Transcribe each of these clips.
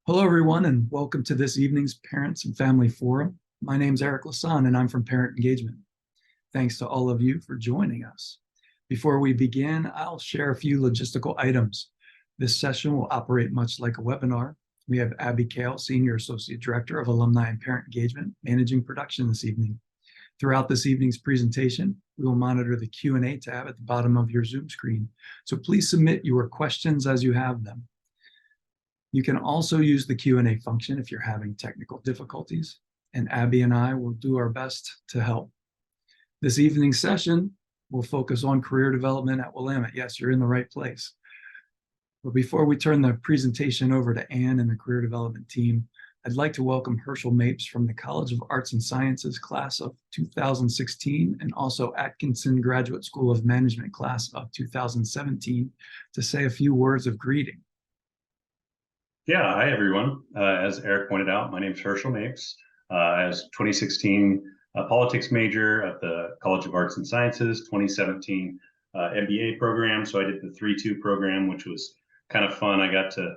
Hello, everyone, and welcome to this evening's Parents and Family Forum. My name is Eric Lasan, and I'm from Parent Engagement. Thanks to all of you for joining us. Before we begin, I'll share a few logistical items. This session will operate much like a webinar. We have Abby Kale, Senior Associate Director of Alumni and Parent Engagement, managing production this evening. Throughout this evening's presentation, we will monitor the Q&A tab at the bottom of your Zoom screen, so please submit your questions as you have them. You can also use the Q&A function if you're having technical difficulties, and Abby and I will do our best to help. This evening's session will focus on career development at Willamette. Yes, you're in the right place. But before we turn the presentation over to Ann and the career development team, I'd like to welcome Herschel Mapes from the College of Arts and Sciences class of 2016 and also Atkinson Graduate School of Management class of 2017 to say a few words of greeting. Yeah, hi everyone. As Eric pointed out, my name is Herschel Mapes. As 2016 politics major at the College of Arts and Sciences, 2017 MBA program. So I did the 3-2 program, which was kind of fun. I got to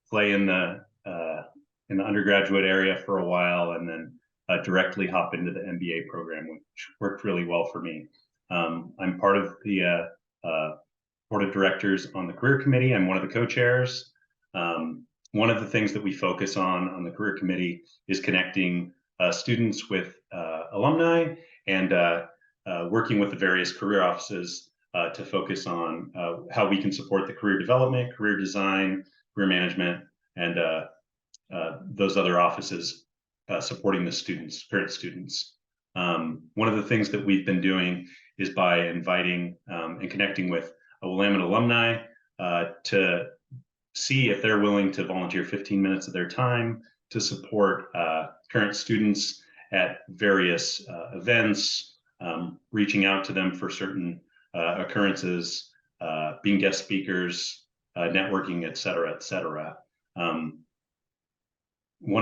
play in the undergraduate area for a while, and then directly hop into the MBA program, which worked really well for me. I'm part of the board of directors on the career committee. I'm one of the co-chairs. One of the things that we focus on the career committee is connecting students with alumni and working with the various career offices to focus on how we can support the career development, career design, career management, and those other offices supporting the students, parent students. One of the things that we've been doing is by inviting and connecting with Willamette alumni to see if they're willing to volunteer 15 minutes of their time to support current students at various events, reaching out to them for certain occurrences, being guest speakers, networking, et cetera, et cetera. One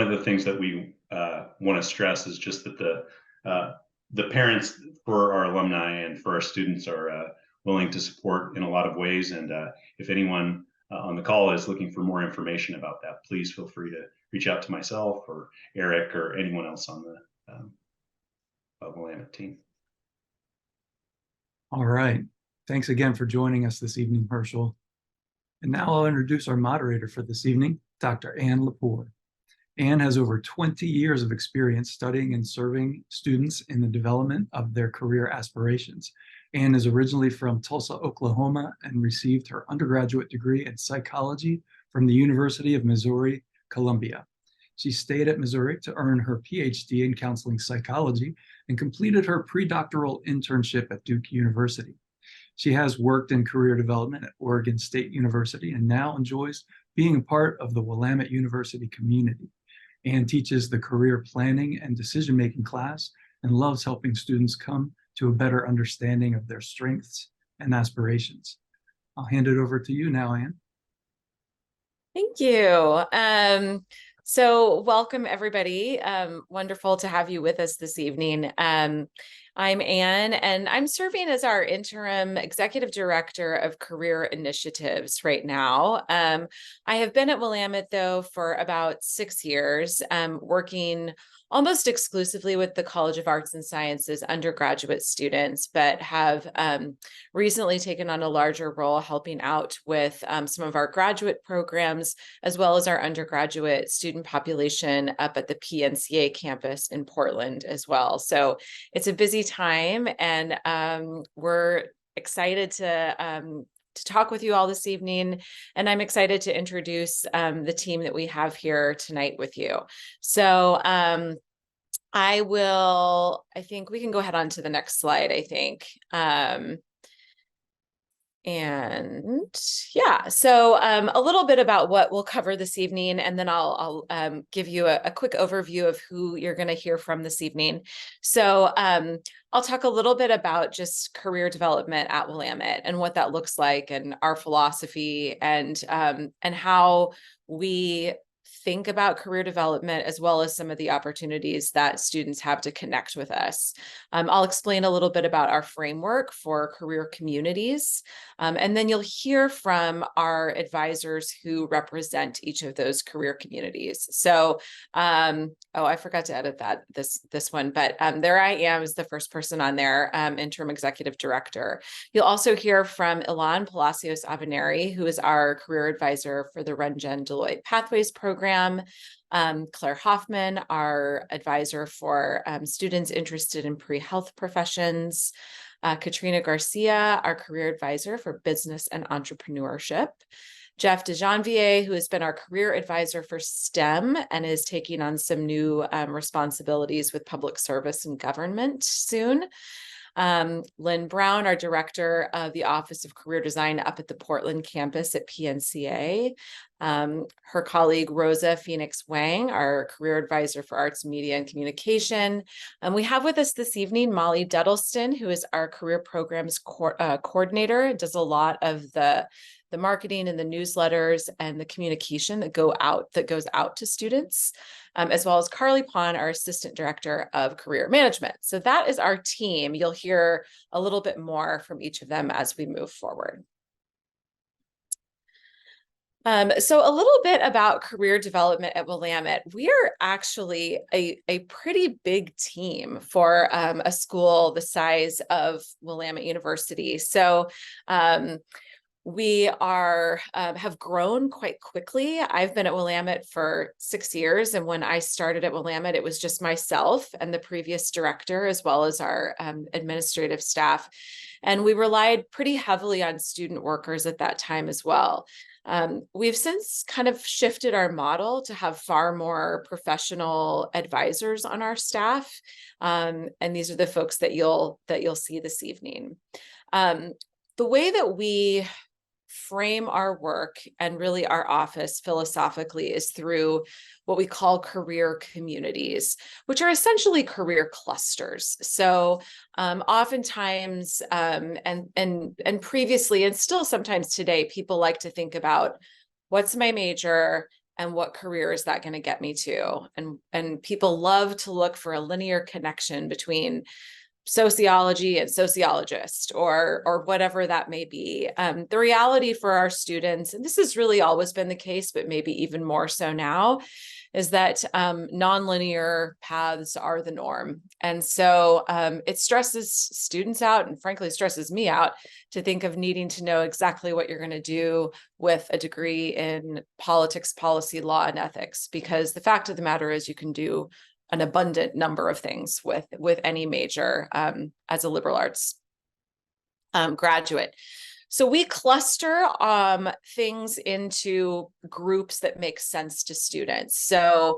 of the things that we want to stress is just that the parents for our alumni and for our students are willing to support in a lot of ways. And if anyone on the call is looking for more information about that, please feel free to reach out to myself or Eric or anyone else on the Willamette team. All right. Thanks again for joining us this evening, Herschel. And now I'll introduce our moderator for this evening, Dr. Ann Lapour. Ann has over 20 years of experience studying and serving students in the development of their career aspirations. Ann is originally from Tulsa, Oklahoma, and received her undergraduate degree in psychology from the University of Missouri, Columbia. She stayed at Missouri to earn her PhD in counseling psychology and completed her pre-doctoral internship at Duke University. She has worked in career development at Oregon State University and now enjoys being a part of the Willamette University community. Ann teaches the career planning and decision-making class and loves helping students come to a better understanding of their strengths and aspirations. I'll hand it over to you now, Ann. Thank you. So welcome, everybody. Wonderful to have you with us this evening. I'm Ann, and I'm serving as our interim executive director of career initiatives right now. I have been at Willamette, though, for about 6 years, working almost exclusively with the College of Arts and Sciences undergraduate students, but have recently taken on a larger role helping out with some of our graduate programs, as well as our undergraduate student population up at the PNCA campus in Portland as well. So it's a busy time, and we're excited to talk with you all this evening, and I'm excited to introduce the team that we have here tonight with you. So I think we can go ahead on to the next slide, I think. And yeah, so a little bit about what we'll cover this evening, and then I'll give you a quick overview of who you're going to hear from this evening. So I'll talk a little bit about just career development at Willamette and what that looks like, and our philosophy, and how we think about career development, as well as some of the opportunities that students have to connect with us. I'll explain a little bit about our framework for career communities, and then you'll hear from our advisors who represent each of those career communities. So, oh, I forgot to edit this one, but there I am as the first person on there, interim executive director. You'll also hear from Ilan Palacios Avineri, who is our career advisor for the Renjen Deloitte Pathways program. Claire Hoffman, our advisor for students interested in pre-health professions. Katrina Garcia, our career advisor for business and entrepreneurship. Geoff Dejanvier, who has been our career advisor for STEM and is taking on some new responsibilities with public service and government soon. Lynn Brown, our director of the Office of Career Design up at the Portland campus at PNCA. Her colleague, Rosa Wang, our career advisor for arts, media, and communication. We have with us this evening, Molly Duddleston, who is our career programs coordinator, does a lot of the marketing and the newsletters and the communication that goes out to students, as well as Carly Pon, our assistant director of career management. So that is our team. You'll hear a little bit more from each of them as we move forward. So a little bit about career development at Willamette. We are actually a pretty big team for a school the size of Willamette University. So we have grown quite quickly. I've been at Willamette for 6 years, and when I started at Willamette, it was just myself and the previous director, as well as our administrative staff. And we relied pretty heavily on student workers at that time as well. We've since kind of shifted our model to have far more professional advisors on our staff. And these are the folks that you'll see this evening. The way that we frame our work and really our office philosophically is through what we call career communities, which are essentially career clusters. So oftentimes and previously, and still sometimes today, people like to think about what's my major and what career is that going to get me to? And people love to look for a linear connection between sociology and sociologist or whatever that may be. The reality for our students, and this has really always been the case, but maybe even more so now, is that nonlinear paths are the norm. And so it stresses students out, and frankly stresses me out, to think of needing to know exactly what you're going to do with a degree in politics, policy, law, and ethics, because the fact of the matter is you can do an abundant number of things with any major as a liberal arts graduate. So we cluster things into groups that make sense to students. So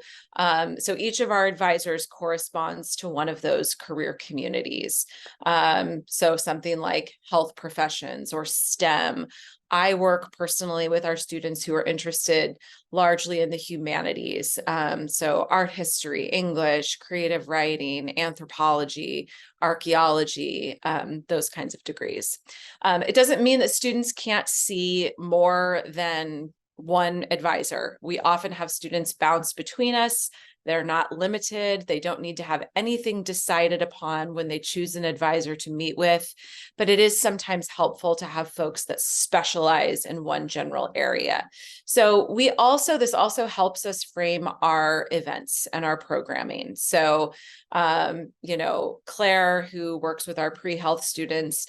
each of our advisors corresponds to one of those career communities. So something like health professions or STEM. I work personally with our students who are interested largely in the humanities. So art history, English, creative writing, anthropology, archaeology, those kinds of degrees. It doesn't mean that students can't see more than one advisor. We often have students bounce between us. They're not limited. They don't need to have anything decided upon when they choose an advisor to meet with, but it is sometimes helpful to have folks that specialize in one general area. So this also helps us frame our events and our programming. So, Claire, who works with our pre-health students,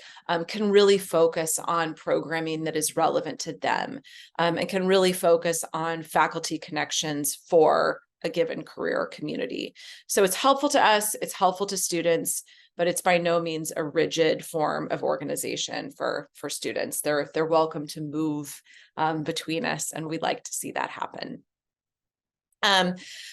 can really focus on programming that is relevant to them, and can really focus on faculty connections for a given career or community. So it's helpful to us, it's helpful to students, but it's by no means a rigid form of organization for students. They're welcome to move between us, and we'd like to see that happen.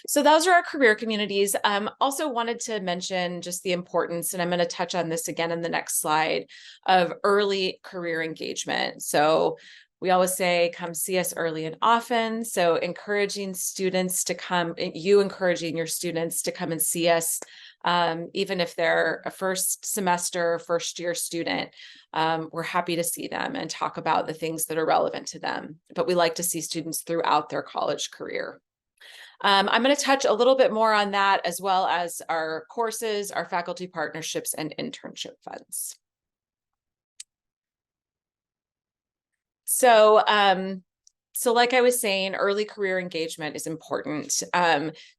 So those are our career communities. Also wanted to mention just the importance, and I'm going to touch on this again in the next slide, of early career engagement. So we always say, come see us early and often. So encouraging students to come, you encouraging your students to come and see us, even if they're a first semester, first year student, we're happy to see them and talk about the things that are relevant to them. But we like to see students throughout their college career. I'm going to touch a little bit more on that, as well as our courses, our faculty partnerships, and internship funds. So like I was saying, early career engagement is important.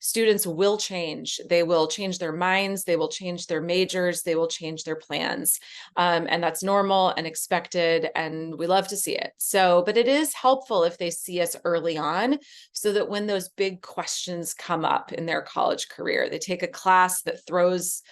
Students will change. They will change their minds. They will change their majors. They will change their plans. And that's normal and expected, and we love to see it. But it is helpful if they see us early on, so that when those big questions come up in their college career, they take a class that throws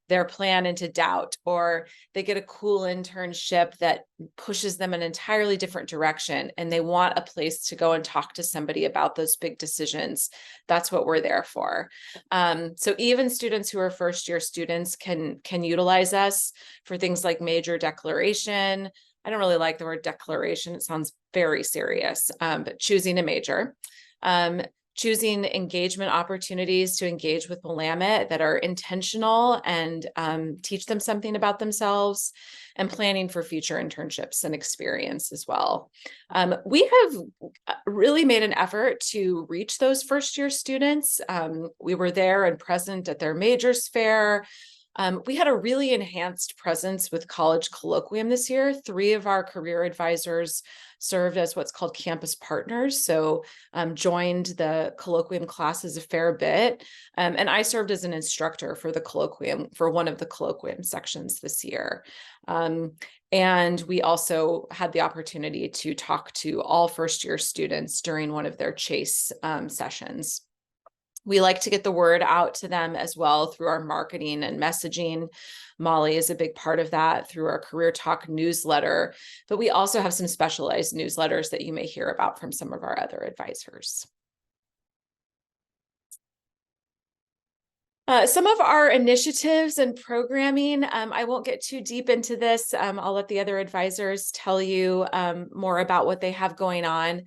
their plan into doubt, or they get a cool internship that pushes them in an entirely different direction, and they want a place to go and talk to somebody about those big decisions. That's what we're there for. So even students who are first-year students can utilize us for things like major declaration. I don't really like the word declaration. It sounds very serious, but choosing a major. Choosing engagement opportunities to engage with Willamette that are intentional and teach them something about themselves, and planning for future internships and experience as well. We have really made an effort to reach those first-year students. We were there and present at their majors fair. We had a really enhanced presence with College Colloquium this year. 3 of our career advisors served as what's called campus partners, so joined the colloquium classes a fair bit. And I served as an instructor for the colloquium, for one of the colloquium sections this year. And we also had the opportunity to talk to all first-year students during one of their Chase sessions. We like to get the word out to them as well through our marketing and messaging. Molly is a big part of that through our Career Talk newsletter, but we also have some specialized newsletters that you may hear about from some of our other advisors. Some of our initiatives and programming, I won't get too deep into this. I'll let the other advisors tell you more about what they have going on.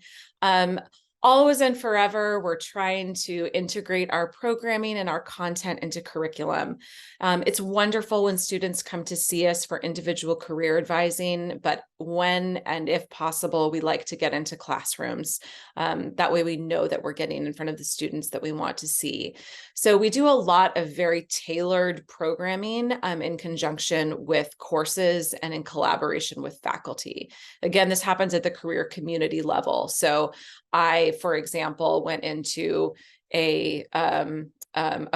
Always and forever, we're trying to integrate our programming and our content into curriculum. It's wonderful when students come to see us for individual career advising, but when and if possible, we like to get into classrooms. That way we know that we're getting in front of the students that we want to see. So we do a lot of very tailored programming in conjunction with courses and in collaboration with faculty. Again, this happens at the career community level. So I, for example, went into a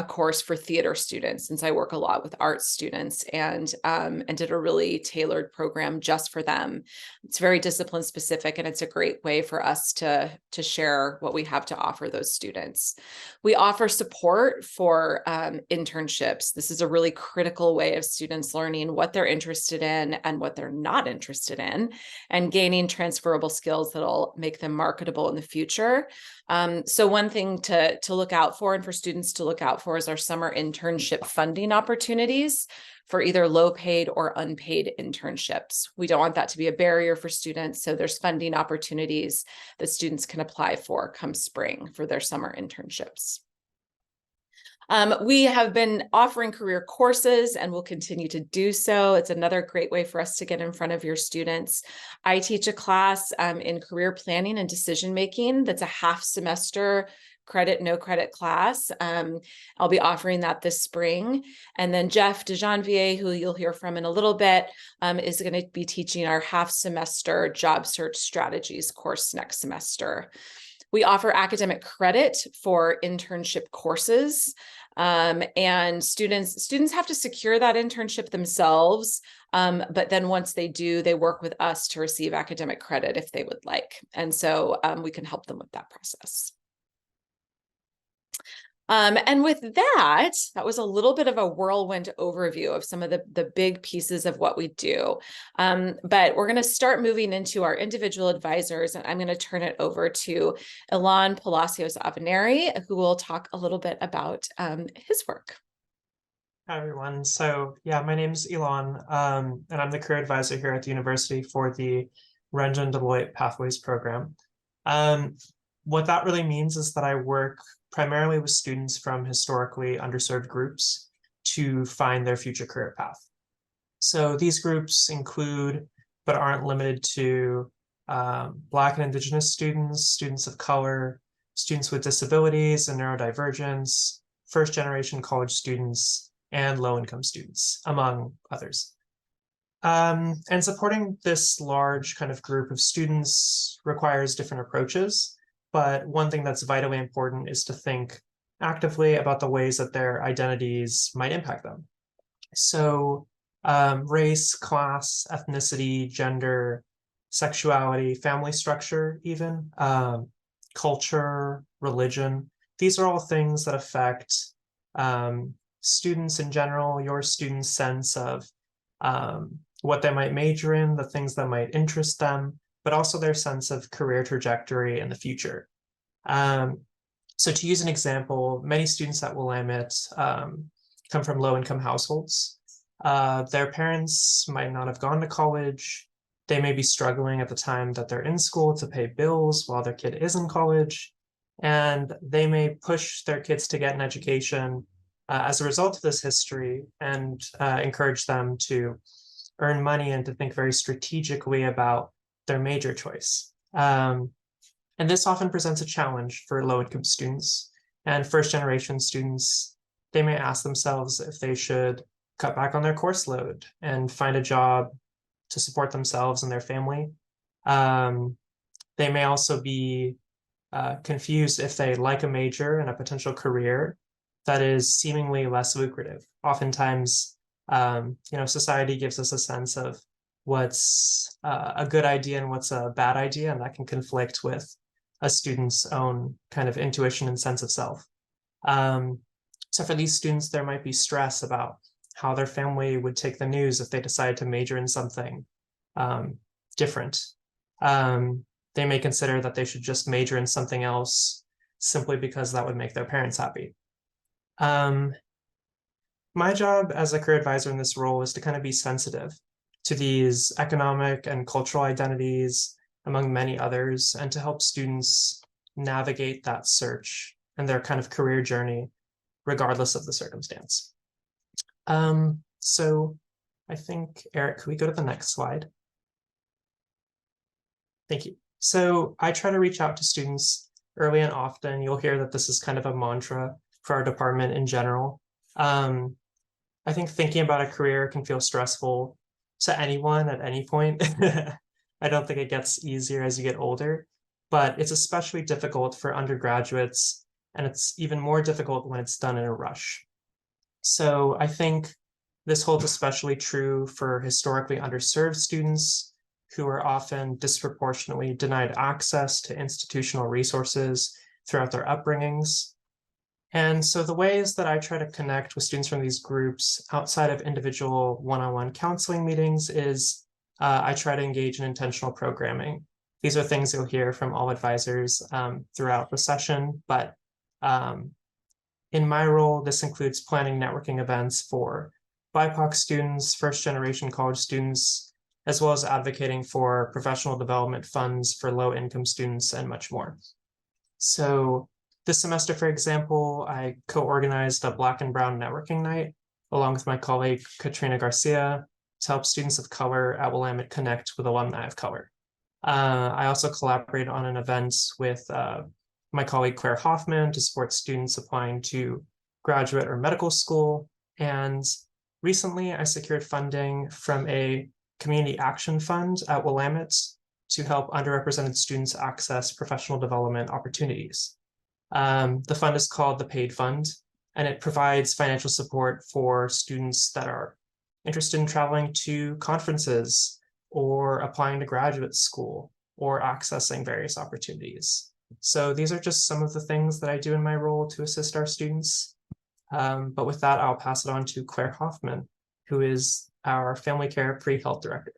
course for theater students, since I work a lot with art students, and did a really tailored program just for them. It's very discipline specific, and it's a great way for us to share what we have to offer those students. We offer support for internships. This is a really critical way of students learning what they're interested in and what they're not interested in, and gaining transferable skills that'll make them marketable in the future. So one thing to look out for, and for students to look out for, is our summer internship funding opportunities for either low paid or unpaid internships. We don't want that to be a barrier for students, so there's funding opportunities that students can apply for come spring for their summer internships. We have been offering career courses and will continue to do so. It's another great way for us to get in front of your students. I teach a class in career planning and decision making that's a half semester credit, no credit class. I'll be offering that this spring. And then Geoff Dejanvier, who you'll hear from in a little bit, is going to be teaching our half semester job search strategies course next semester. We offer academic credit for internship courses, and students have to secure that internship themselves. But then once they do, they work with us to receive academic credit if they would like. And so we can help them with that process. And with that was a little bit of a whirlwind overview of some of the big pieces of what we do. But we're going to start moving into our individual advisors, and I'm going to turn it over to Ilan Palacios Avineri, who will talk a little bit about his work. Hi, everyone. So yeah, my name is Ilan, and I'm the career advisor here at the university for the Renjen Deloitte Pathways program. What that really means is that I work primarily with students from historically underserved groups to find their future career path. So these groups include, but aren't limited to, Black and Indigenous students, students of color, students with disabilities and neurodivergence, first-generation college students, and low-income students, among others. And supporting this large kind of group of students requires different approaches, but one thing that's vitally important is to think actively about the ways that their identities might impact them. So race, class, ethnicity, gender, sexuality, family structure, even, culture, religion, these are all things that affect students in general, your students' sense of what they might major in, the things that might interest them, but also their sense of career trajectory in the future. So to use an example, many students at Willamette come from low-income households. Their parents might not have gone to college. They may be struggling at the time that they're in school to pay bills while their kid is in college. And they may push their kids to get an education as a result of this history and encourage them to earn money and to think very strategically about their major choice. And this often presents a challenge for low-income students and first-generation students. They may ask themselves if they should cut back on their course load and find a job to support themselves and their family. They may also be confused if they like a major and a potential career that is seemingly less lucrative. Oftentimes, society gives us a sense of what's a good idea and what's a bad idea, and that can conflict with a student's own kind of intuition and sense of self. So for these students, there might be stress about how their family would take the news if they decided to major in something different. They may consider that they should just major in something else simply because that would make their parents happy. My job as a career advisor in this role is to kind of be sensitive to these economic and cultural identities, among many others, and to help students navigate that search and their kind of career journey, regardless of the circumstance. So I think, Eric, could we go to the next slide? Thank you. So I try to reach out to students early and often. You'll hear that this is kind of a mantra for our department in general. I think thinking about a career can feel stressful to anyone at any point. I don't think it gets easier as you get older, but it's especially difficult for undergraduates, and it's even more difficult when it's done in a rush. So I think this holds especially true for historically underserved students who are often disproportionately denied access to institutional resources throughout their upbringings. And so the ways that I try to connect with students from these groups outside of individual one-on-one counseling meetings is I try to engage in intentional programming. These are things you'll hear from all advisors throughout the session, but in my role, this includes planning networking events for BIPOC students, first-generation college students, as well as advocating for professional development funds for low-income students and much more. So this semester, for example, I co-organized a Black and Brown networking night along with my colleague, Katrina Garcia, to help students of color at Willamette connect with alumni of color. I also collaborated on an event with my colleague, Claire Hoffman, to support students applying to graduate or medical school. And recently, I secured funding from a community action fund at Willamette to help underrepresented students access professional development opportunities. The fund is called the Paid Fund, and it provides financial support for students that are interested in traveling to conferences or applying to graduate school or accessing various opportunities. So these are just some of the things that I do in my role to assist our students. But with that, I'll pass it on to Claire Hoffman, who is our FamilyCare Pre-Health Director.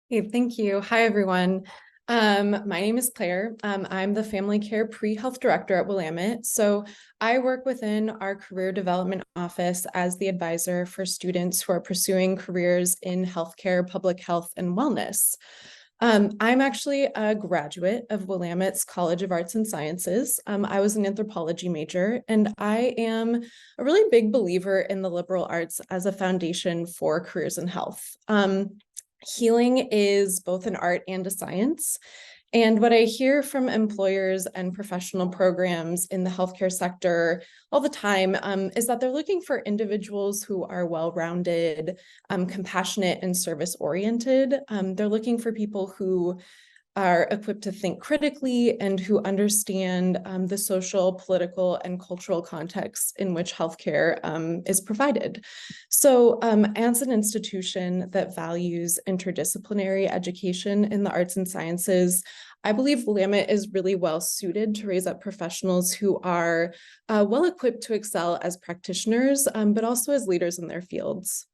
Hey, thank you. Hi, everyone. My name is Claire. I'm the FamilyCare Pre-Health Director at Willamette. So I work within our career development office as the advisor for students who are pursuing careers in healthcare, public health, and wellness. I'm actually a graduate of Willamette's College of Arts and Sciences. I was an anthropology major, and I am a really big believer in the liberal arts as a foundation for careers in health. Healing is both an art and a science, And what I hear from employers and professional programs in the healthcare sector all the time is that they're looking for individuals who are well-rounded, compassionate, and service-oriented. They're looking for people who are equipped to think critically and who understand the social, political, and cultural context in which healthcare is provided. So as an institution that values interdisciplinary education in the arts and sciences, I believe Willamette is really well suited to raise up professionals who are well equipped to excel as practitioners, but also as leaders in their fields.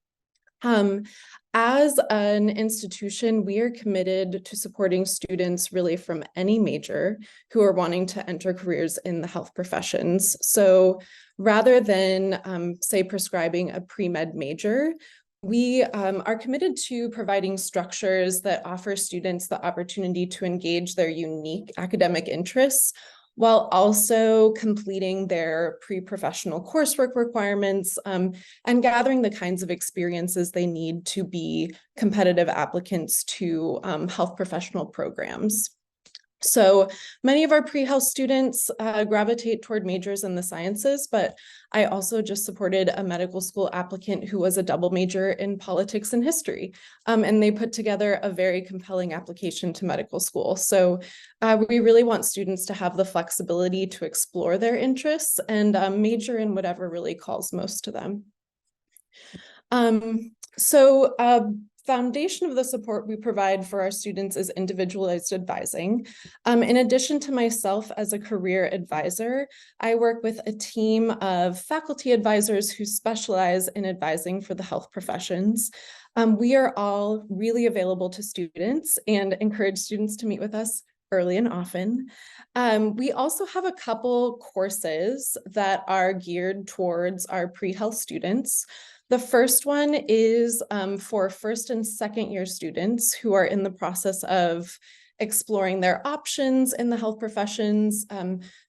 As an institution, we are committed to supporting students really from any major who are wanting to enter careers in the health professions. So rather than, say, prescribing a pre-med major, we are committed to providing structures that offer students the opportunity to engage their unique academic interests while also completing their pre-professional coursework requirements and gathering the kinds of experiences they need to be competitive applicants to health professional programs. So many of our pre-health students gravitate toward majors in the sciences, but I also just supported a medical school applicant who was a double major in politics and history, and they put together a very compelling application to medical school. So we really want students to have the flexibility to explore their interests and major in whatever really calls most to them. Foundation of the support we provide for our students is individualized advising. In addition to myself as a career advisor, I work with a team of faculty advisors who specialize in advising for the health professions. We are all really available to students and encourage students to meet with us early and often. We also have a couple courses that are geared towards our pre-health students. The first one is for first and second year students who are in the process of exploring their options in the health professions.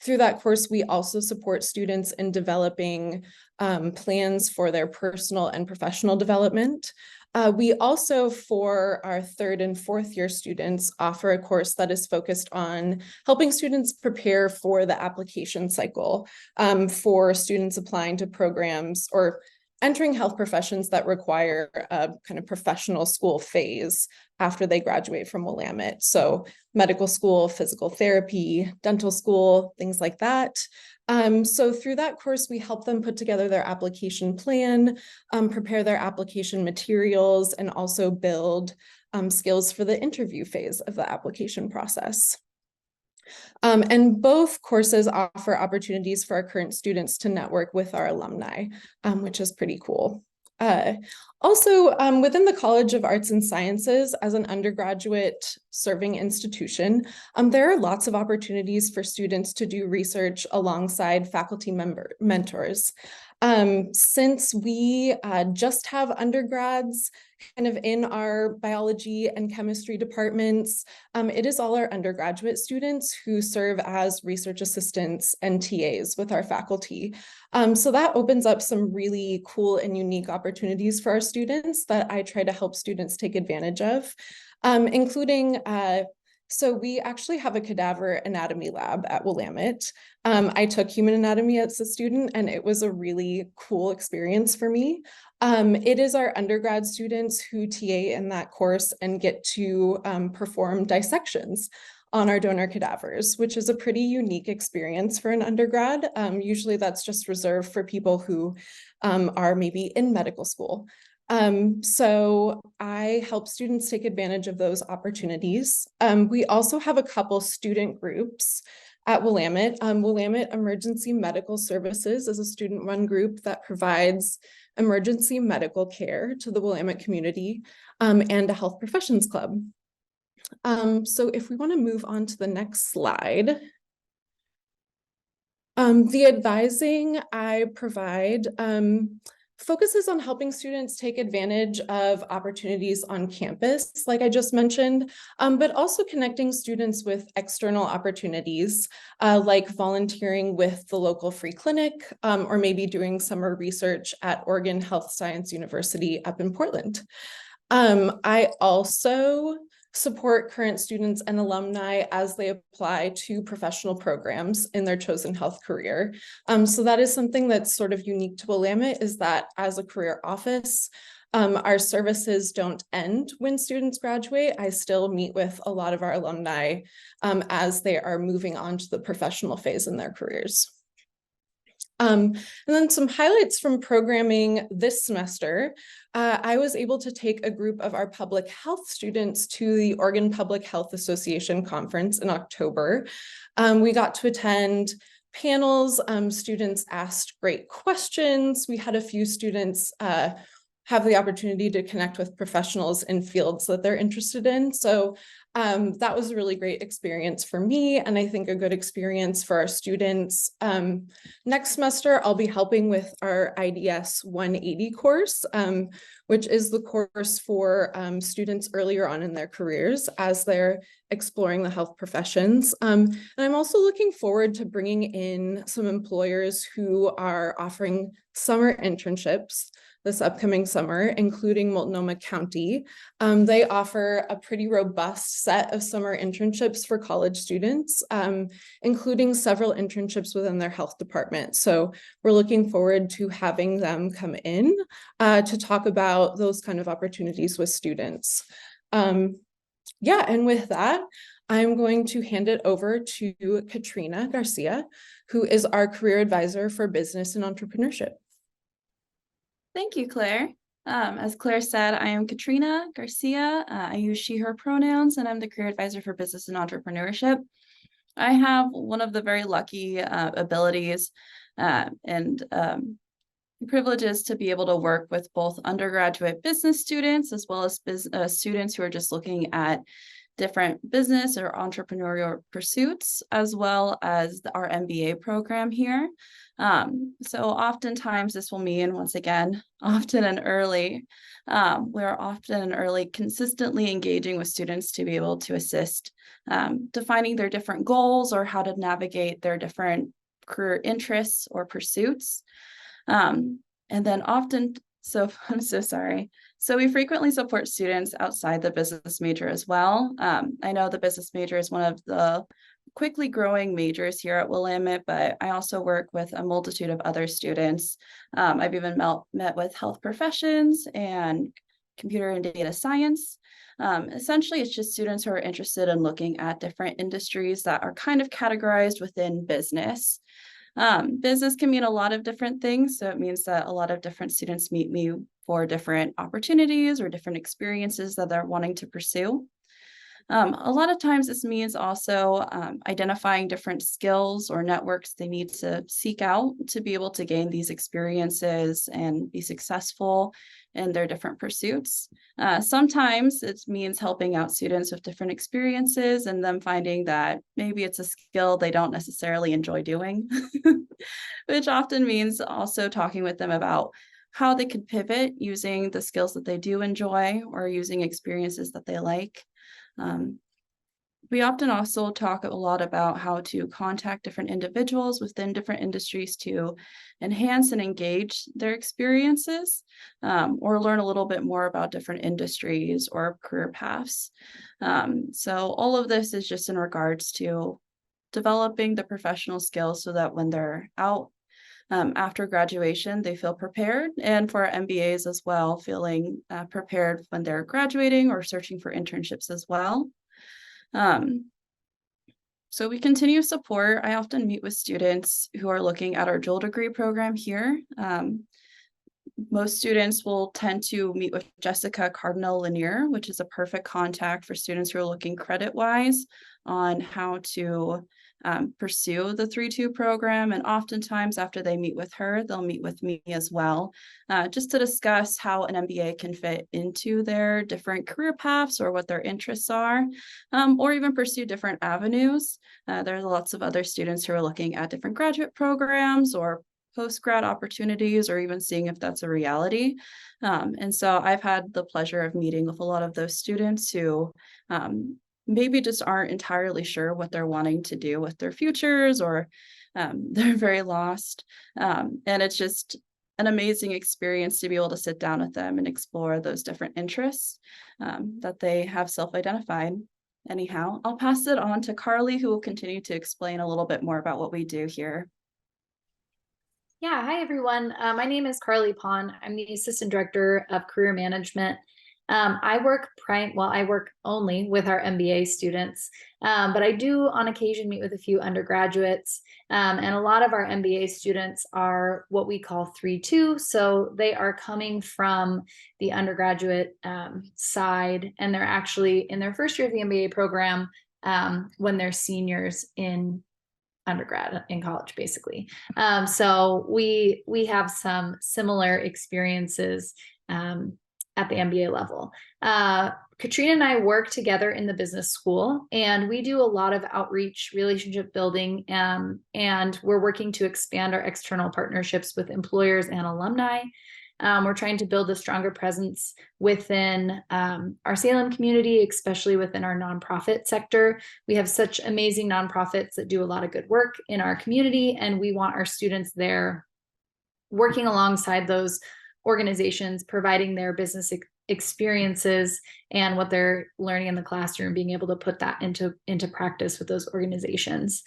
Through that course, we also support students in developing plans for their personal and professional development. We also, for our third and fourth year students, offer a course that is focused on helping students prepare for the application cycle for students applying to programs or entering health professions that require a kind of professional school phase after they graduate from Willamette. So medical school, physical therapy, dental school, things like that. So through that course, we help them put together their application plan, prepare their application materials, and also build skills for the interview phase of the application process. And both courses offer opportunities for our current students to network with our alumni, which is pretty cool. Also, within the College of Arts and Sciences, as an undergraduate serving institution, there are lots of opportunities for students to do research alongside faculty mentors. Since we just have undergrads kind of in our biology and chemistry departments, it is all our undergraduate students who serve as research assistants and TAs with our faculty. So that opens up some really cool and unique opportunities for our students that I try to help students take advantage of, including so we actually have a cadaver anatomy lab at Willamette. I took human anatomy as a student, and it was a really cool experience for me. It is our undergrad students who TA in that course and get to perform dissections on our donor cadavers, which is a pretty unique experience for an undergrad. Usually that's just reserved for people who are maybe in medical school. So I help students take advantage of those opportunities. We also have a couple student groups at Willamette. Willamette Emergency Medical Services is a student-run group that provides emergency medical care to the Willamette community, and a health professions club. So if we want to move on to the next slide. The advising I provide focuses on helping students take advantage of opportunities on campus, like I just mentioned, but also connecting students with external opportunities, like volunteering with the local free clinic, or maybe doing summer research at Oregon Health Science University up in Portland. I also support current students and alumni as they apply to professional programs in their chosen health career. So that is something that's sort of unique to Willamette, is that as a career office, our services don't end when students graduate. I still meet with a lot of our alumni as they are moving on to the professional phase in their careers. And then some highlights from programming this semester. I was able to take a group of our public health students to the Oregon Public Health Association conference in October. We got to attend panels. Students asked great questions. We had a few students have the opportunity to connect with professionals in fields that they're interested in. So that was a really great experience for me, and I think a good experience for our students. Next semester, I'll be helping with our IDS 180 course, which is the course for students earlier on in their careers as they're exploring the health professions. And I'm also looking forward to bringing in some employers who are offering summer internships this upcoming summer, including Multnomah County. They offer a pretty robust set of summer internships for college students, including several internships within their health department. So we're looking forward to having them come in to talk about those kind of opportunities with students. Yeah, and with that, I'm going to hand it over to Katrina Garcia, who is our career advisor for business and entrepreneurship. Thank you, Claire. As Claire said, I am Katrina Garcia. I use she, her pronouns, and I'm the career advisor for business and entrepreneurship. I have one of the very lucky abilities and privileges to be able to work with both undergraduate business students as well as students who are just looking at different business or entrepreneurial pursuits, as well as our MBA program here. So oftentimes this will mean, once again, often and early, we're often and early consistently engaging with students to be able to assist defining their different goals or how to navigate their different career interests or pursuits. And then often, I'm so sorry. So we frequently support students outside the business major as well. I know the business major is one of the quickly growing majors here at Willamette, but I also work with a multitude of other students. I've even met with health professions and computer and data science. Essentially, it's just students who are interested in looking at different industries that are kind of categorized within business. Business can mean a lot of different things. So it means that a lot of different students meet me for different opportunities or different experiences that they're wanting to pursue. A lot of times this means also identifying different skills or networks they need to seek out to be able to gain these experiences and be successful in their different pursuits. Sometimes it means helping out students with different experiences and them finding that maybe it's a skill they don't necessarily enjoy doing, which often means also talking with them about how they could pivot using the skills that they do enjoy or using experiences that they like. We often also talk a lot about how to contact different individuals within different industries to enhance and engage their experiences, or learn a little bit more about different industries or career paths. So all of this is just in regards to developing the professional skills so that when they're out after graduation, they feel prepared, and for our MBAs as well, feeling prepared when they're graduating or searching for internships as well. So we continue support. I often meet with students who are looking at our dual degree program here. Most students will tend to meet with Jessica Cardinal-Lanier, which is a perfect contact for students who are looking credit-wise on how to pursue the 3-2 program. And oftentimes after they meet with her, they'll meet with me as well, just to discuss how an MBA can fit into their different career paths or what their interests are, or even pursue different avenues. There's lots of other students who are looking at different graduate programs or post-grad opportunities, or even seeing if that's a reality. And so I've had the pleasure of meeting with a lot of those students who maybe just aren't entirely sure what they're wanting to do with their futures, or they're very lost. And it's just an amazing experience to be able to sit down with them and explore those different interests that they have self-identified. Anyhow, I'll pass it on to Carly, who will continue to explain a little bit more about what we do here. Yeah, hi everyone. My name is Carly Pon. I'm the Assistant Director of Career Management. I work only with our MBA students, but I do on occasion meet with a few undergraduates, and a lot of our MBA students are what we call 3-2. So they are coming from the undergraduate side, and they're actually in their first year of the MBA program when they're seniors in undergrad in college, basically. So we have some similar experiences at the MBA level. Katrina and I work together in the business school, and we do a lot of outreach, relationship building, and we're working to expand our external partnerships with employers and alumni. We're trying to build a stronger presence within our Salem community, especially within our nonprofit sector. We have such amazing nonprofits that do a lot of good work in our community, and we want our students there working alongside those organizations, providing their business experiences and what they're learning in the classroom, being able to put that into practice with those organizations.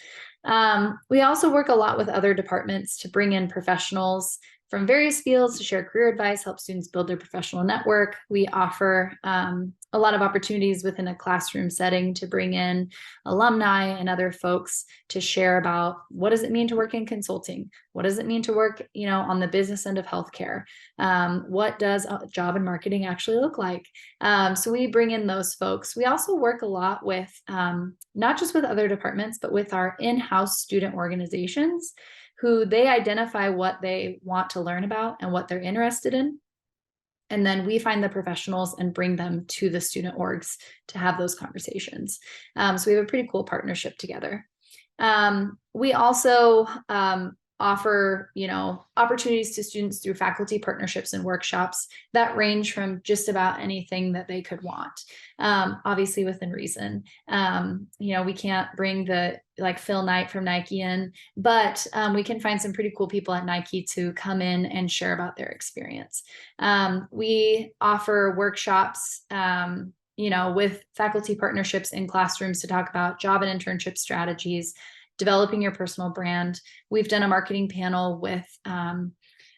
We also work a lot with other departments to bring in professionals from various fields to share career advice, help students build their professional network. We offer a lot of opportunities within a classroom setting to bring in alumni and other folks to share about what does it mean to work in consulting? What does it mean to work, on the business end of healthcare? What does job and marketing actually look like? So we bring in those folks. We also work a lot with, not just with other departments, but with our in-house student organizations, who they identify what they want to learn about and what they're interested in. And then we find the professionals and bring them to the student orgs to have those conversations. So we have a pretty cool partnership together. We also offer, opportunities to students through faculty partnerships and workshops that range from just about anything that they could want, obviously within reason. We can't bring the Phil Knight from Nike in, but we can find some pretty cool people at Nike to come in and share about their experience. We offer workshops, with faculty partnerships in classrooms to talk about job and internship strategies, developing your personal brand. We've done a marketing panel with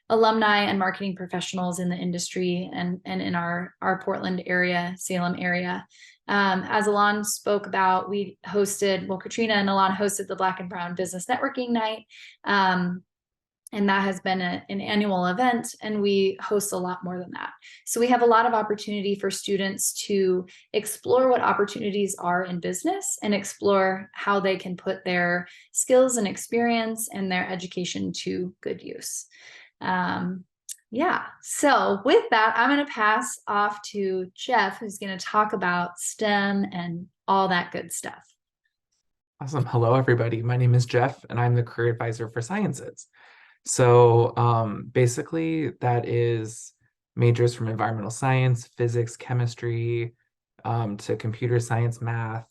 alumni and marketing professionals in the industry and in our Portland area, Salem area. As Ilan spoke about, Katrina and Ilan hosted the Black and Brown Business Networking Night. And that has been an annual event, and we host a lot more than that. So we have a lot of opportunity for students to explore what opportunities are in business and explore how they can put their skills and experience and their education to good use. So with that, I'm going to pass off to Geoff, who's going to talk about STEM and all that good stuff. Awesome. Hello, everybody. My name is Geoff, and I'm the career advisor for sciences. So basically, that is majors from environmental science, physics, chemistry, to computer science, math,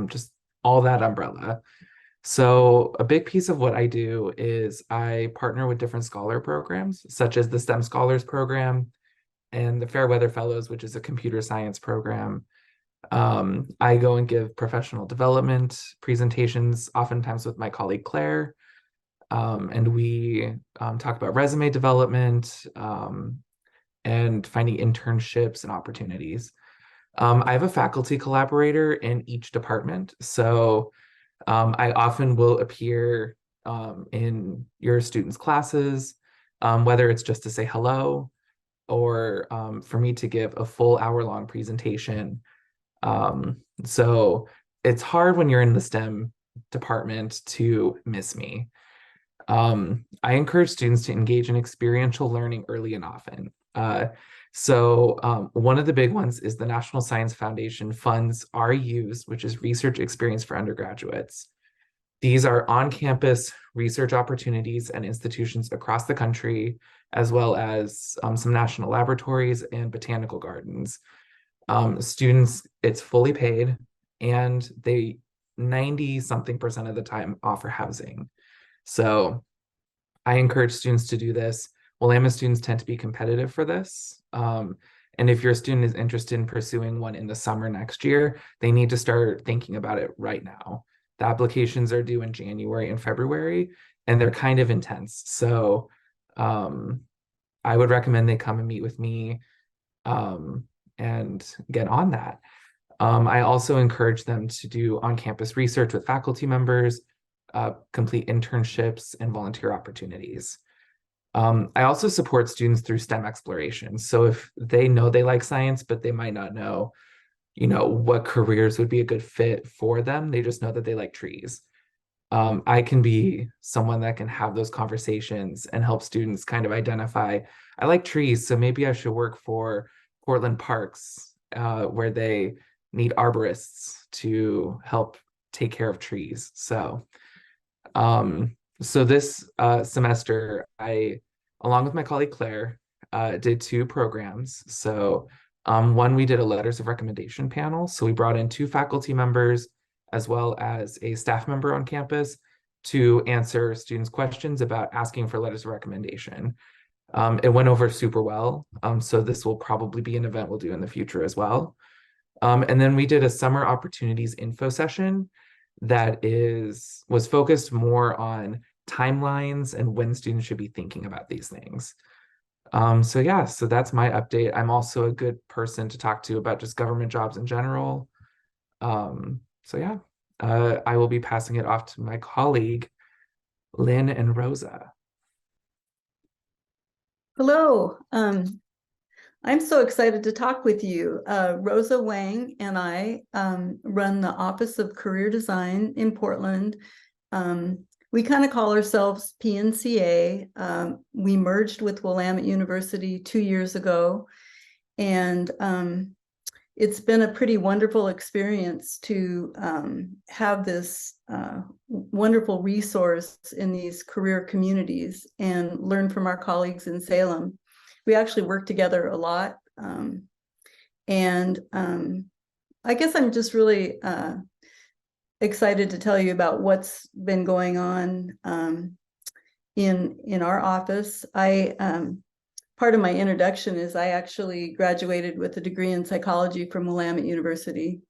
just all that umbrella. So a big piece of what I do is I partner with different scholar programs, such as the STEM Scholars Program and the Fairweather Fellows, which is a computer science program. I go and give professional development presentations, oftentimes with my colleague Claire. And we talk about resume development and finding internships and opportunities. I have a faculty collaborator in each department. So I often will appear in your students' classes, whether it's just to say hello or for me to give a full hour-long presentation. So it's hard when you're in the STEM department to miss me. I encourage students to engage in experiential learning early and often. So one of the big ones is the National Science Foundation funds RUs, which is Research Experience for Undergraduates. These are on-campus research opportunities and institutions across the country, as well as some national laboratories and botanical gardens. Students, it's fully paid, and they 90-something% of the time offer housing. So I encourage students to do this. Willamette students tend to be competitive for this. And if your student is interested in pursuing one in the summer next year, they need to start thinking about it right now. The applications are due in January and February, and they're kind of intense. So I would recommend they come and meet with me and get on that. I also encourage them to do on-campus research with faculty members, complete internships and volunteer opportunities. I also support students through STEM exploration. So if they know they like science, but they might not know, what careers would be a good fit for them, they just know that they like trees. I can be someone that can have those conversations and help students kind of identify, I like trees, so maybe I should work for Portland Parks, where they need arborists to help take care of trees. So this semester, I, along with my colleague Claire, did 2 programs. So one, we did a letters of recommendation panel. So we brought in 2 faculty members as well as a staff member on campus to answer students' questions about asking for letters of recommendation. It went over super well. So this will probably be an event we'll do in the future as well. And then we did a summer opportunities info session that was focused more on timelines and when students should be thinking about these things. So that's my update. I'm also a good person to talk to about just government jobs in general. I will be passing it off to my colleague, Lynn and Rosa. Hello. I'm so excited to talk with you. Rosa, Wang, and I run the Office of Career Design in Portland. We kind of call ourselves PNCA. We merged with Willamette University 2 years ago, and it's been a pretty wonderful experience to have this wonderful resource in these career communities and learn from our colleagues in Salem. We actually work together a lot. I guess I'm just really excited to tell you about what's been going on in our office. Part of my introduction is I actually graduated with a degree in psychology from Willamette University.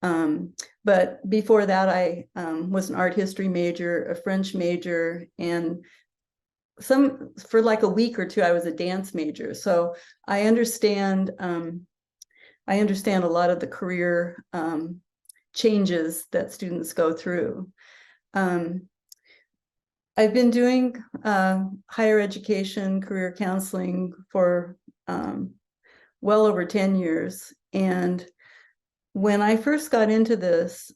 But before that, I was an art history major, a French major, and for like a week or 2, I was a dance major. So I understand a lot of the career changes that students go through. I've been doing higher education, career counseling for well over 10 years. And when I first got into this,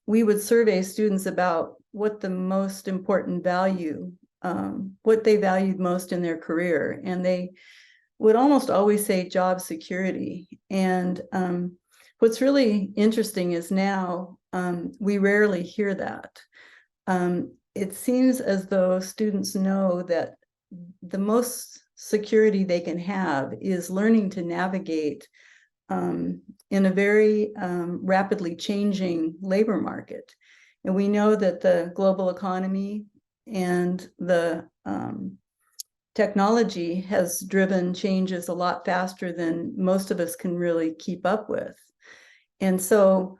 we would survey students about what the most important value, what they valued most in their career. And they would almost always say job security. And what's really interesting is now we rarely hear that. It seems as though students know that the most security they can have is learning to navigate in a very rapidly changing labor market. And we know that the global economy and the technology has driven changes a lot faster than most of us can really keep up with. And so,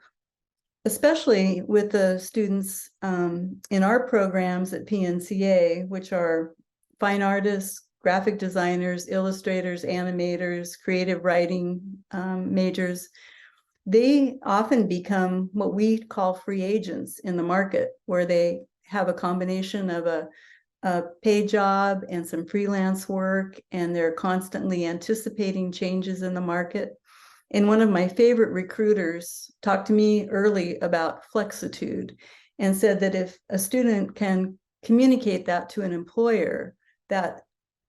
especially with the students in our programs at PNCA, which are fine artists, graphic designers, illustrators, animators, creative writing majors, they often become what we call free agents in the market, where they have a combination of a paid job and some freelance work, and they're constantly anticipating changes in the market. And one of my favorite recruiters talked to me early about flexitude and said that if a student can communicate that to an employer, that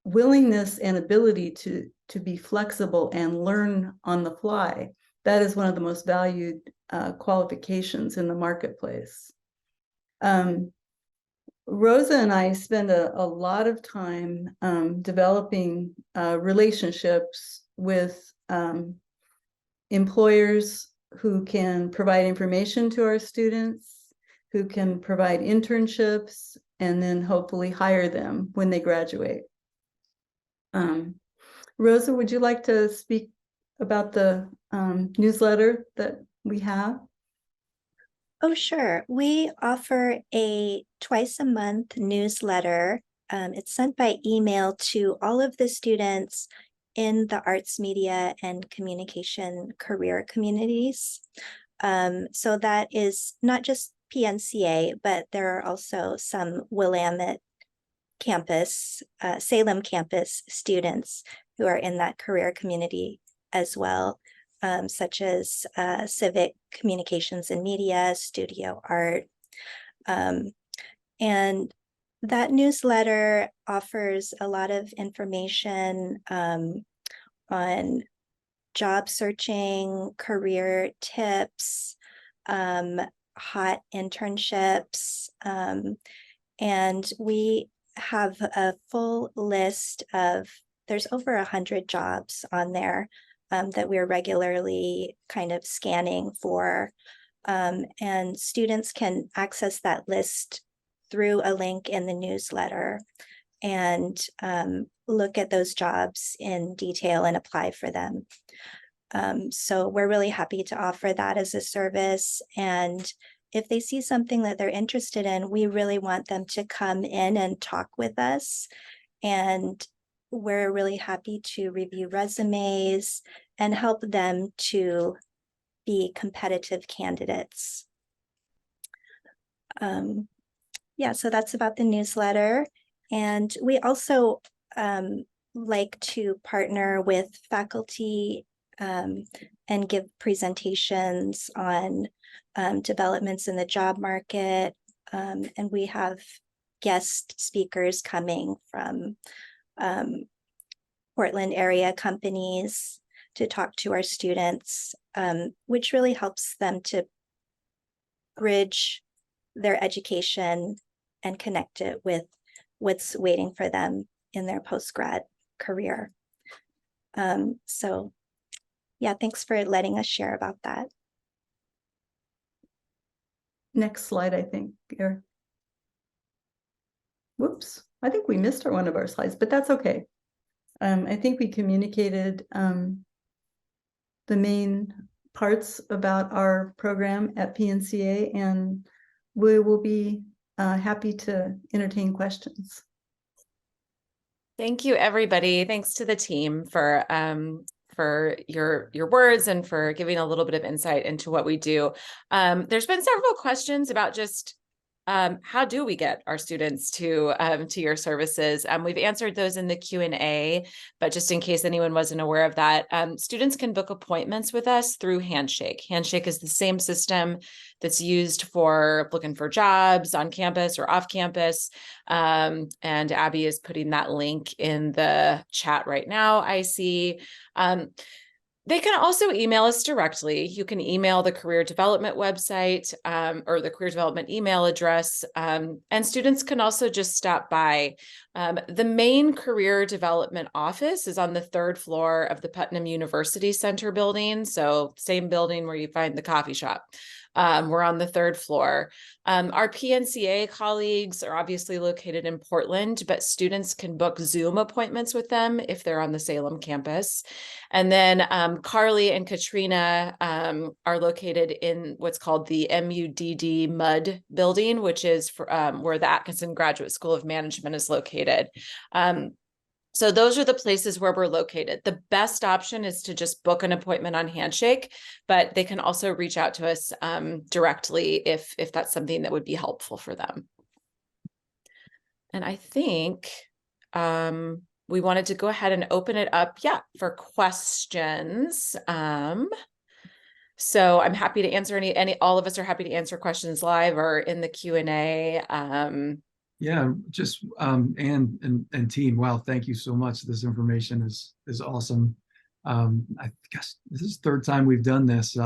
willingness and ability to be flexible and learn on the fly, that is one of the most valued qualifications in the marketplace. Rosa and I spend a lot of time developing relationships with employers who can provide information to our students, who can provide internships, and then hopefully hire them when they graduate. Rosa, would you like to speak about the newsletter that we have? Oh, sure. We offer a twice a month newsletter. It's sent by email to all of the students in the arts, media, and communication career communities. So that is not just PNCA, but there are also some Willamette campus, Salem campus students who are in that career community as well, such as civic communications and media, studio art. And that newsletter offers a lot of information on job searching, career tips, hot internships, and we have a full list of, there's over 100 jobs on there that we're regularly kind of scanning for. And students can access that list through a link in the newsletter and look at those jobs in detail and apply for them. So we're really happy to offer that as a service. And if they see something that they're interested in, we really want them to come in and talk with us. And we're really happy to review resumes and help them to be competitive candidates. Yeah, so that's about the newsletter. And we also like to partner with faculty and give presentations on developments in the job market. And we have guest speakers coming from Portland area companies to talk to our students, which really helps them to bridge their education and connect it with what's waiting for them in their post-grad career. So yeah, thanks for letting us share about that. Next slide, I think, Eric. Whoops, I think we missed one of our slides, but that's okay. I think we communicated the main parts about our program at PNCA, and we will be happy to entertain questions. Thank you, everybody. Thanks to the team for your words and for giving a little bit of insight into what we do. There's been several questions about just how do we get our students to your services? We've answered those in the Q&A, but just in case anyone wasn't aware of that, students can book appointments with us through Handshake. Handshake is the same system that's used for looking for jobs on campus or off campus. And Abby is putting that link in the chat right now, I see. They can also email us directly. You can email the career development website or the career development email address. And students can also just stop by. The main career development office is on the 3rd floor of the Putnam University Center building. So same building where you find the coffee shop. We're on the 3rd floor. Our PNCA colleagues are obviously located in Portland, but students can book Zoom appointments with them if they're on the Salem campus. And then Carly and Katrina are located in what's called the MUDD building, which is for, where the Atkinson Graduate School of Management is located. So those are the places where we're located. The best option is to just book an appointment on Handshake, but they can also reach out to us directly if that's something that would be helpful for them. And I think we wanted to go ahead and open it up, for questions. So I'm happy to answer all of us are happy to answer questions live or in the Q&A. Yeah, just and team. Wow, thank you so much. This information is awesome. I guess this is the 3rd time we've done this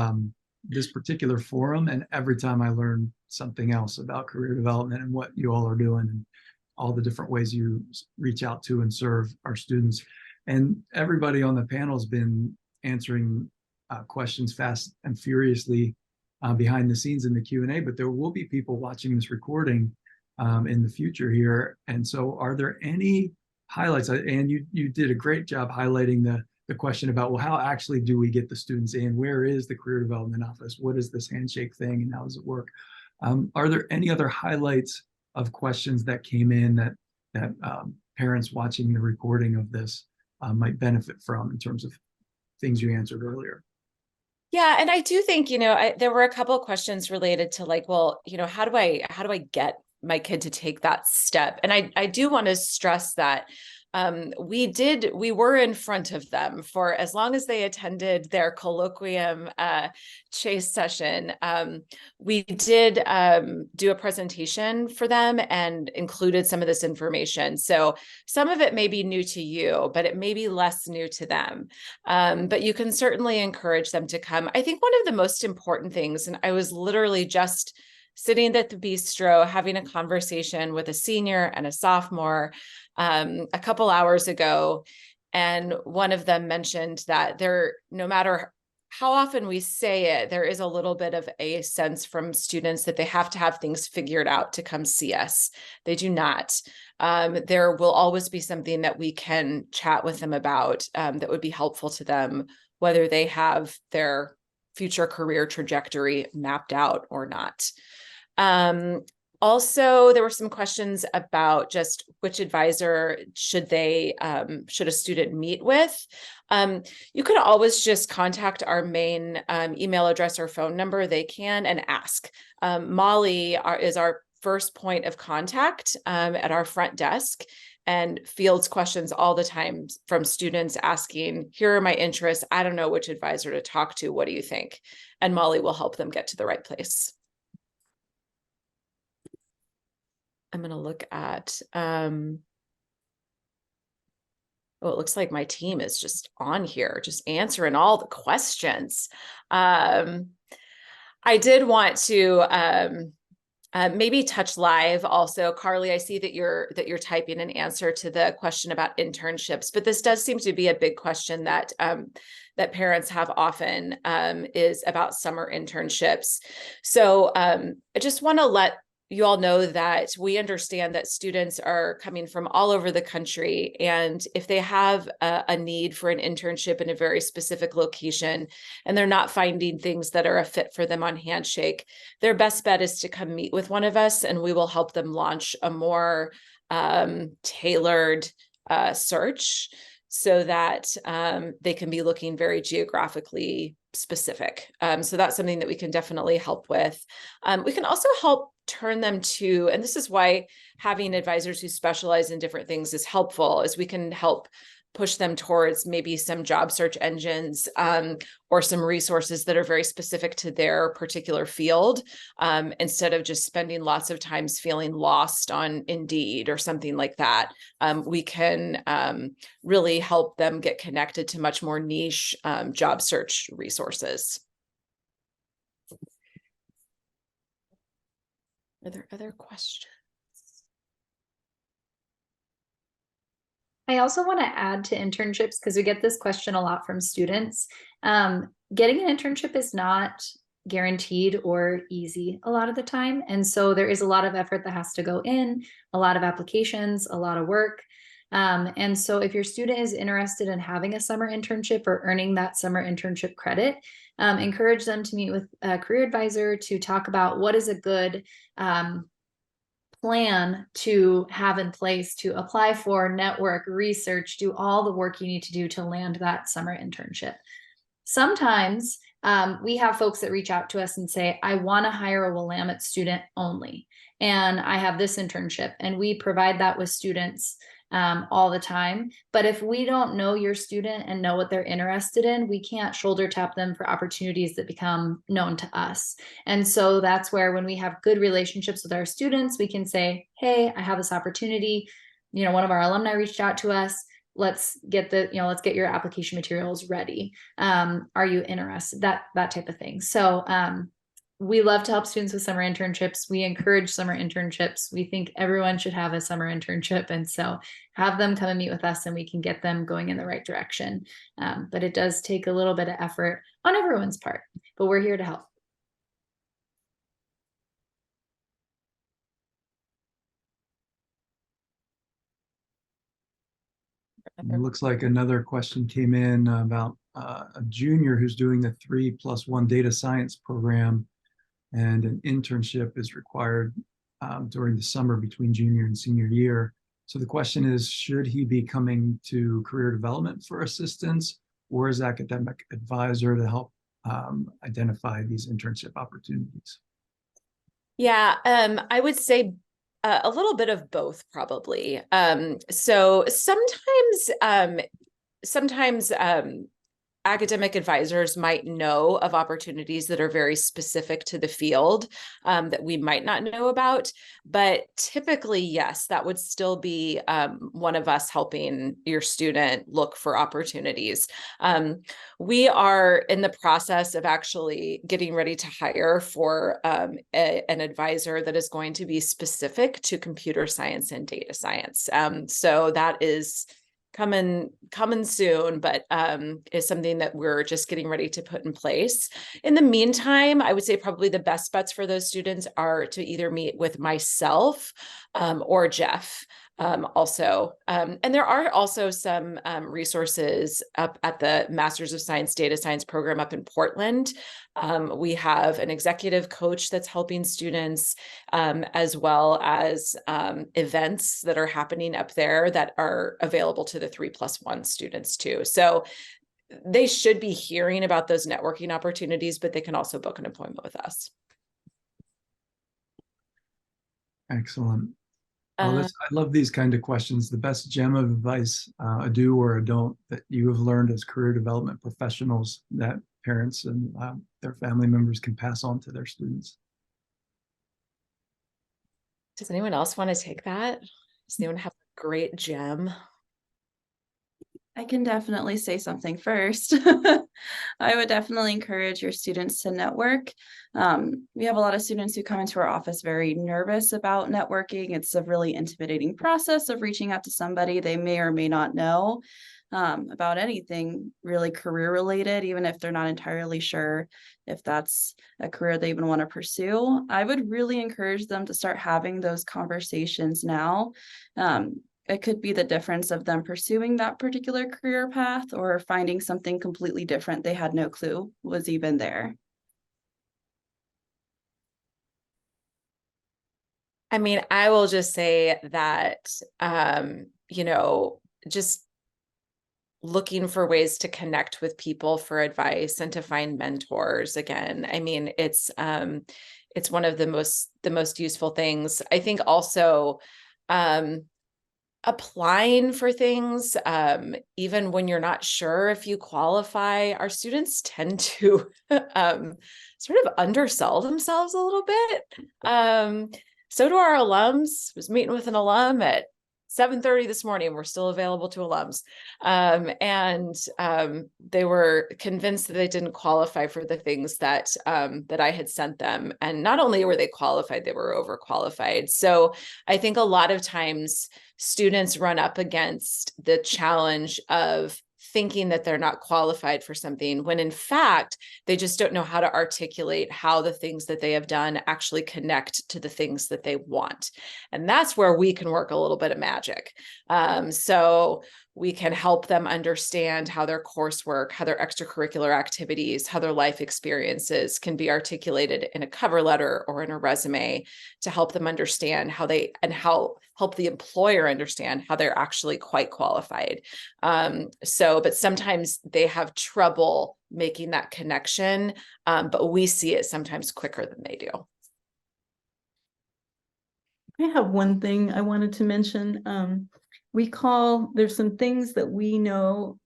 particular forum, and every time I learn something else about career development and what you all are doing and all the different ways you reach out to and serve our students. And everybody on the panel has been answering questions fast and furiously behind the scenes in the Q&A, but there will be people watching this recording in the future here. And so are there any highlights, and you did a great job highlighting the question about, well, how actually do we get the students in? Where is the career development office? What is this handshake thing, and how does it work? Are there any other highlights of questions that came in that parents watching the recording of this might benefit from in terms of things you answered earlier? Yeah, and I do think, there were a couple of questions related to like, well, how do I get my kid to take that step? And I do want to stress that we were in front of them for as long as they attended their colloquium chase session. We did do a presentation for them and included some of this information. So some of it may be new to you, but it may be less new to them. But you can certainly encourage them to come. I think one of the most important things, and I was literally just sitting at the bistro having a conversation with a senior and a sophomore a couple hours ago, and one of them mentioned that no matter how often we say it, there is a little bit of a sense from students that they have to have things figured out to come see us. They do not. There will always be something that we can chat with them about that would be helpful to them, whether they have their future career trajectory mapped out or not. Also, there were some questions about just which advisor should a student meet with. You can always just contact our main email address or phone number. They can and ask. Molly is our first point of contact at our front desk and fields questions all the time from students asking, here are my interests. I don't know which advisor to talk to. What do you think? And Molly will help them get to the right place. I'm going to look at, oh, it looks like my team is just on here, just answering all the questions. I did want to maybe touch live also. Carly, I see that you're typing an answer to the question about internships, but this does seem to be a big question that that parents have often is about summer internships. So I just want to let you all know that we understand that students are coming from all over the country. And if they have a need for an internship in a very specific location, and they're not finding things that are a fit for them on Handshake, their best bet is to come meet with one of us, and we will help them launch a more tailored search so that they can be looking very geographically specific. So that's something that we can definitely help with. We can also help turn them to, and this is why having advisors who specialize in different things is helpful, is we can help push them towards maybe some job search engines or some resources that are very specific to their particular field, instead of just spending lots of times feeling lost on Indeed or something like that. We can really help them get connected to much more niche job search resources. Are there other questions? I also want to add to internships, because we get this question a lot from students. Getting an internship is not guaranteed or easy a lot of the time. And so there is a lot of effort that has to go in, a lot of applications, a lot of work. And so if your student is interested in having a summer internship or earning that summer internship credit, encourage them to meet with a career advisor to talk about what is a good plan to have in place to apply for, network, research, do all the work you need to do to land that summer internship. Sometimes we have folks that reach out to us and say, I want to hire a Willamette student only, and I have this internship, and we provide that with students all the time. But if we don't know your student and know what they're interested in, we can't shoulder tap them for opportunities that become known to us. And so that's where, when we have good relationships with our students, we can say, hey, I have this opportunity. One of our alumni reached out to us. Let's get let's get your application materials ready. Are you interested? That type of thing. So we love to help students with summer internships. We encourage summer internships. We think everyone should have a summer internship. And so have them come and meet with us, and we can get them going in the right direction. But it does take a little bit of effort on everyone's part, but we're here to help. And it looks like another question came in about a junior who's doing the 3+1 data science program, and an internship is required during the summer between junior and senior year. So the question is, should he be coming to career development for assistance, or as academic advisor to help identify these internship opportunities? Yeah, I would say a little bit of both, probably. So sometimes academic advisors might know of opportunities that are very specific to the field that we might not know about. But typically, yes, that would still be one of us helping your student look for opportunities. We are in the process of actually getting ready to hire for an advisor that is going to be specific to computer science and data science. So that is coming soon, but is something that we're just getting ready to put in place. In the meantime, I would say probably the best bets for those students are to either meet with myself or Geoff also. And there are also some resources up at the Masters of Science Data Science program up in Portland. We have an executive coach that's helping students, as well as events that are happening up there that are available to the 3+1 students too. So they should be hearing about those networking opportunities, but they can also book an appointment with us. Excellent. Well, I love these kind of questions. The best gem of advice, a do or a don't, that you have learned as career development professionals that parents and their family members can pass on to their students. Does anyone else want to take that? Does anyone have a great gem? I can definitely say something first. I would definitely encourage your students to network. We have a lot of students who come into our office very nervous about networking. It's a really intimidating process of reaching out to somebody they may or may not know about anything really career related, even if they're not entirely sure if that's a career they even want to pursue. I would really encourage them to start having those conversations now. It could be the difference of them pursuing that particular career path or finding something completely different they had no clue was even there. I mean, I will just say that, just looking for ways to connect with people for advice and to find mentors. Again, I mean, it's one of the most useful things. I think also, applying for things, even when you're not sure if you qualify, our students tend to sort of undersell themselves a little bit. So do our alums. I was meeting with an alum at 7:30 this morning. We're still available to alums. They were convinced that they didn't qualify for the things that I had sent them. And not only were they qualified, they were overqualified. So I think a lot of times students run up against the challenge of thinking that they're not qualified for something, when in fact, they just don't know how to articulate how the things that they have done actually connect to the things that they want. And that's where we can work a little bit of magic. So we can help them understand how their coursework, how their extracurricular activities, how their life experiences can be articulated in a cover letter or in a resume to help them understand how help the employer understand how they're actually quite qualified. But sometimes they have trouble making that connection, but we see it sometimes quicker than they do. I have one thing I wanted to mention. There's some things that we know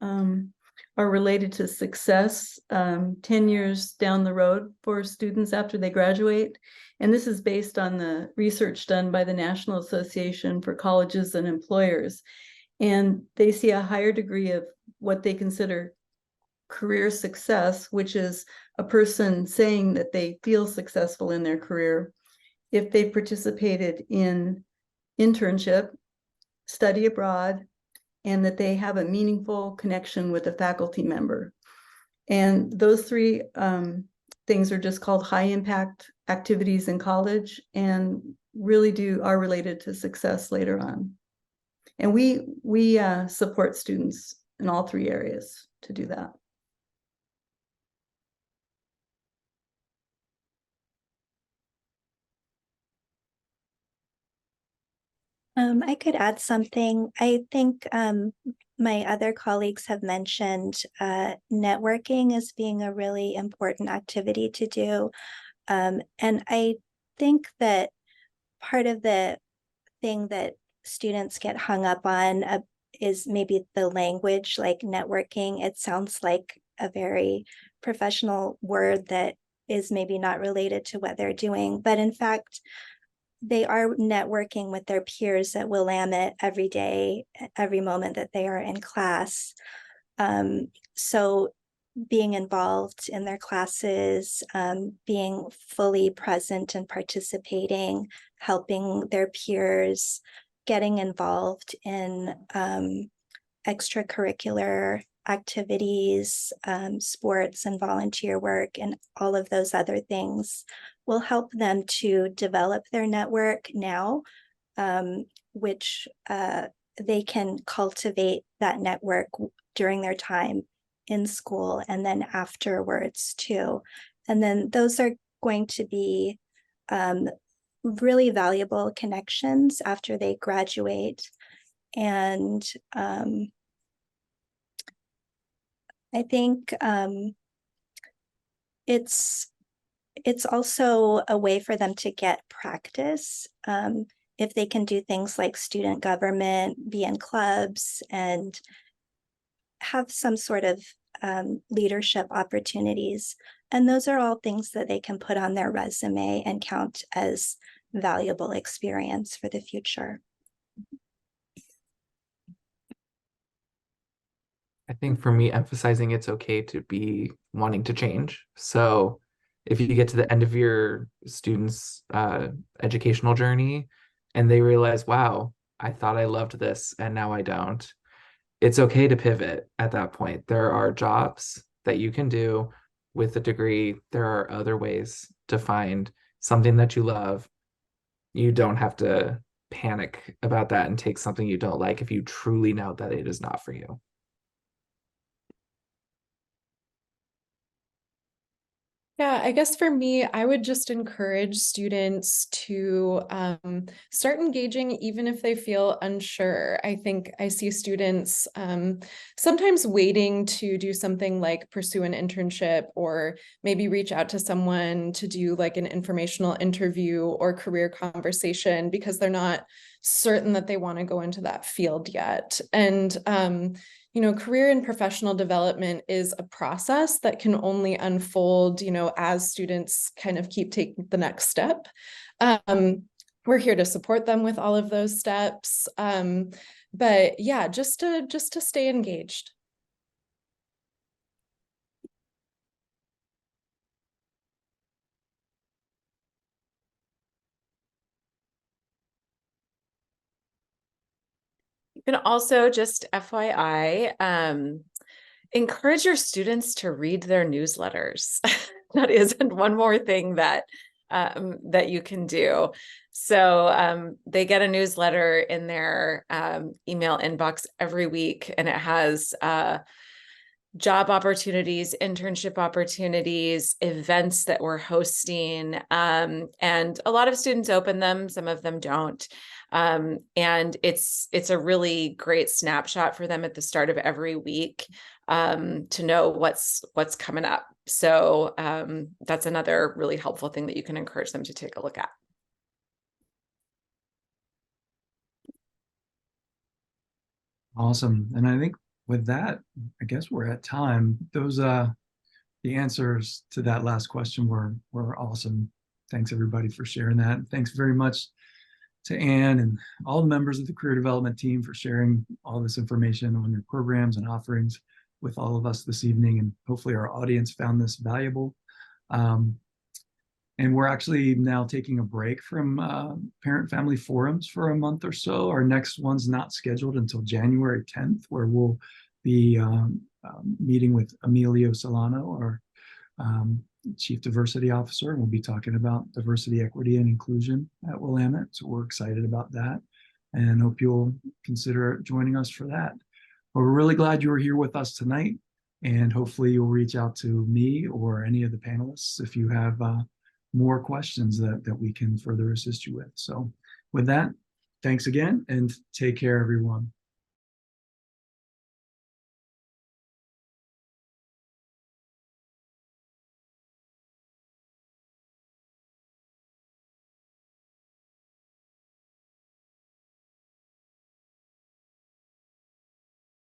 are related to success 10 years down the road for students after they graduate. And this is based on the research done by the National Association for Colleges and Employers. And they see a higher degree of what they consider career success, which is a person saying that they feel successful in their career if they participated in internship, study abroad, and that they have a meaningful connection with a faculty member. And those three things are just called high impact activities in college and really are related to success later on. And we support students in all three areas to do that. I could add something. I think my other colleagues have mentioned networking as being a really important activity to do. And I think that part of the thing that students get hung up on is maybe the language, like networking. It sounds like a very professional word that is maybe not related to what they're doing. But in fact, they are networking with their peers at Willamette every day, every moment that they are in class. So being involved in their classes, being fully present and participating, helping their peers, getting involved in extracurricular activities, sports and volunteer work, and all of those other things will help them to develop their network now, which they can cultivate that network during their time in school and then afterwards too. And then those are going to be really valuable connections after they graduate. And I think it's also a way for them to get practice. If they can do things like student government, be in clubs, and have some sort of leadership opportunities. And those are all things that they can put on their resume and count as valuable experience for the future. I think for me, emphasizing it's okay to be wanting to change. So if you get to the end of your student's educational journey and they realize, wow, I thought I loved this and now I don't, it's okay to pivot at that point. There are jobs that you can do with a degree. There are other ways to find something that you love. You don't have to panic about that and take something you don't like if you truly know that it is not for you. Yeah, I guess for me, I would just encourage students to start engaging even if they feel unsure. I think I see students sometimes waiting to do something like pursue an internship or maybe reach out to someone to do like an informational interview or career conversation because they're not certain that they want to go into that field yet. And you know, career and professional development is a process that can only unfold, you know, as students kind of keep taking the next step. We're here to support them with all of those steps. But yeah, just to stay engaged. You can also just FYI, encourage your students to read their newsletters. That isn't one more thing that that you can do. So they get a newsletter in their email inbox every week, and it has job opportunities, internship opportunities, events that we're hosting. And a lot of students open them, some of them don't. And it's a really great snapshot for them at the start of every week to know what's coming up. So that's another really helpful thing that you can encourage them to take a look at. Awesome. And I think with that, I guess we're at time. Those the answers to that last question were awesome. Thanks everybody for sharing that. Thanks very much to Anne and all the members of the career development team for sharing all this information on your programs and offerings with all of us this evening. And hopefully our audience found this valuable. And we're actually now taking a break from parent family forums for a month or so. Our next one's not scheduled until January 10th, where we'll be meeting with Emilio Solano, our Chief Diversity Officer, and we'll be talking about diversity, equity, and inclusion at Willamette. So we're excited about that. and hope you'll consider joining us for that. But we're really glad you were here with us tonight, and hopefully you'll reach out to me or any of the panelists if you have more questions that we can further assist you with. So with that, thanks again, and take care, everyone.